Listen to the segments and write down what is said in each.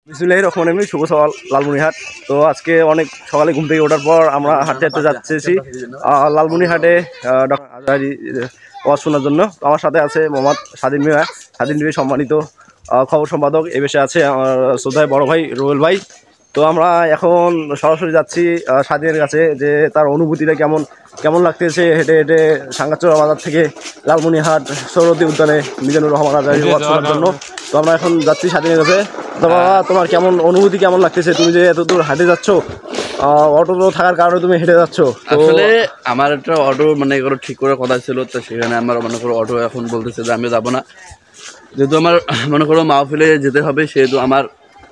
বিসমিল্লাহির রহমানির রহিম। শুভ সকাল লালমনিরহাট। তো আজকে অনেক সকালে ঘুম থেকে ওঠার পর আমরা হাঁটতে হাঁটতে যাচ্ছি লালমনিরহাটে ডক্টর আজহারী ওয়াজ শোনার জন্য। আমার সাথে আছে মোহাম্মদ স্বাধীন মিয়া। স্বাধীন মিয়া সম্মানিত খবর সম্পাদক। এ বেশে আছে আমার শ্রদ্ধায় বড় ভাই রুবেল ভাই। তো আমরা এখন সরাসরি যাচ্ছি স্বাধীনের কাছে, যে তার অনুভূতিটা কেমন কেমন লাগতেছে হেঁটে হেঁটে সাঙ্গাচড়া বাজার থেকে লালমনিরহাট সৌরদী উদ্যানে মিজানুর রহমান আজহারী ওয়াজ শোনার জন্য। তো আমরা এখন যাচ্ছি স্বাধীনের কাছে। তো বাবা, তোমার কেমন অনুভূতি কেমন লাগতেছে? তুমি যে এত দূর হাঁটে যাচ্ছ, অটো থাকার কারণে তুমি হেঁটে যাচ্ছ। আসলে আমার একটা অটো মানে ঠিক করার কথা ছিল, তো সেখানে আমার মনে করো অটো এখন বলতেছে যে আমি যাবো না, যেহেতু আমার মনে করো মাহফিলে যেতে হবে, সেহেতু আমার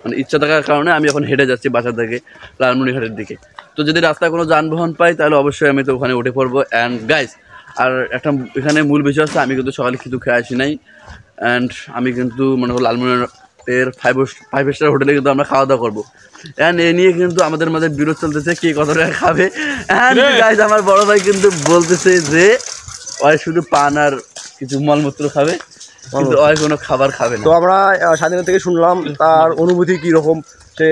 মানে ইচ্ছা থাকার কারণে আমি এখন হেঁটে যাচ্ছি বাসা থেকে লালমনিরহাটের দিকে। তো যদি রাস্তায় কোনো যানবাহন পাই তাহলে অবশ্যই আমি তো ওখানে উঠে পড়বো। অ্যান্ড গাইস, আর একটা এখানে মূল বিষয় হচ্ছে আমি কিন্তু সকালে কিছু খেয়ে আসি নাই। অ্যান্ড আমি কিন্তু মনে করো লালমনিরহাটের ফাইভ স্টার হোটেলে কিন্তু আমরা খাওয়া দাওয়া করবো। অ্যান্ড এ নিয়ে কিন্তু আমাদের মাঝে বিরোধ চলতেছে কে কত টাকা খাবে। অ্যান্ড গাইস, আমার বড় ভাই কিন্তু বলতেছে যে ওই শুধু পান আর কিছু মলমূত্র খাবে, কিন্তু ওই কোনো খাবার খাবে না। তো আমরা স্বাধীনতা থেকে শুনলাম তার অনুভূতি কীরকম। সে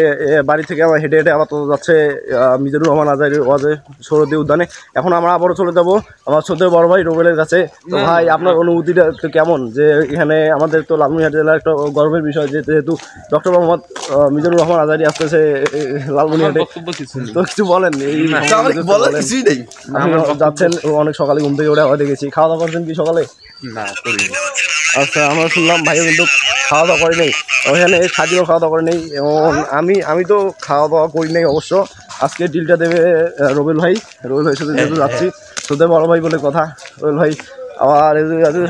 বাড়ি থেকে আমার হেঁটে হেঁটে আবার তো যাচ্ছে মিজানুর রহমান আজহারী ওয়াজে সৌরদী উদ্যানে। এখন আমরা আবারও চলে যাবো আমার শ্রদ্ধেয় বড় ভাই রুবেলের কাছে। তো ভাই, আপনার অনুভূতিটা একটু কেমন? যে এখানে আমাদের তো লালমনিরহাট জেলার একটা গর্বের বিষয়, যেহেতু ডক্টর মোহাম্মদ মিজানুর রহমান আজহারী আসতেছে লালমনিরহাটে। তো কিছু বলেন। কিছুই নেই, যাচ্ছেন অনেক সকালে ঘুম থেকে ওঠে দেখেছি। খাওয়া দাওয়া করছেন কি সকালে? না করি। আচ্ছা, আমরা শুনলাম ভাইও কিন্তু খাওয়া দাওয়া করে নেই, ওইখানে স্বাধীনও খাওয়া দাওয়া করে নেই, এবং আমি তো খাওয়া দাওয়া করি নাই অবশ্য। আজকে ডিলটা দেবে রুবেল ভাই। রুবেল ভাইয়ের সাথে যেহেতু যাচ্ছি, তোদের বড় ভাই বলে কথা। রুবেল ভাই আবার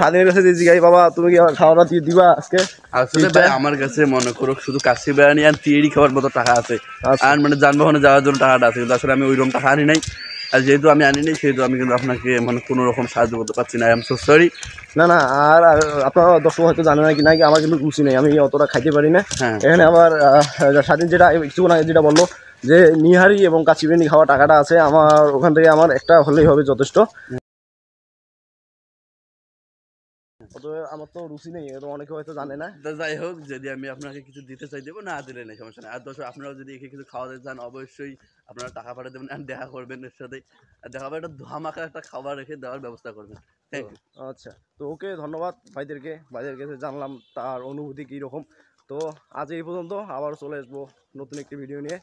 স্বাধীনের কাছে দিয়েছি, গাই বাবা তুমি কি খাওয়া দাওয়া দিয়ে দিবা আজকে? আসলে ভাই আমার কাছে মনে করো শুধু কাশি বিরিয়ানি আর তিয়েরি খাওয়ার মতো টাকা আছে, আর মানে যানবাহনে যাওয়ার জন্য টাকাটা আছে, কিন্তু আসলে আমি ওইরকম টাকা আনি নাই। আর যেহেতু আমি আনি নাই, সেহেতু আমি কিন্তু আপনাকে মানে কোনো রকম সাহায্য করতে পারছি না। I am so sorry. না না, আর আপনারা দর্শক হয়তো জানে না কি না, আমার কিন্তু রুচি নেই, আমি অতটা খাইতে পারি না। হ্যাঁ, এখানে আবার স্বাধীন যেটা কিছুক্ষণ আগে যেটা বললো যে নিহারি এবং কাচি বিরিয়ানি খাওয়া টাকাটা আছে, আমার ওখান থেকে আমার একটা হলেই হবে যথেষ্ট। আমার তো রুচি নেই, এটা অনেকে হয়তো জানে না। যাই হোক, যদি আমি আপনাকে কিছু দিতে চাই দেবো, না দিলে নেই, সমস্যা নেই। আর দর্শক আপনারাও যদি এখানে কিছু খাওয়াতে চান, অবশ্যই আপনারা টাকা পাঠিয়ে দেবেন আর দেখা করবেন এর সাথে, আর দেখা হবে একটা ধামাকা একটা খাবার রেখে দেওয়ার ব্যবস্থা করবেন। Thank you. আচ্ছা, তো ওকে, ধন্যবাদ ভাইদের কাছে জানলাম তার অনুভূতি কীরকম। তো আজ এই পর্যন্ত, আবার চলে আসবো নতুন একটি ভিডিও নিয়ে।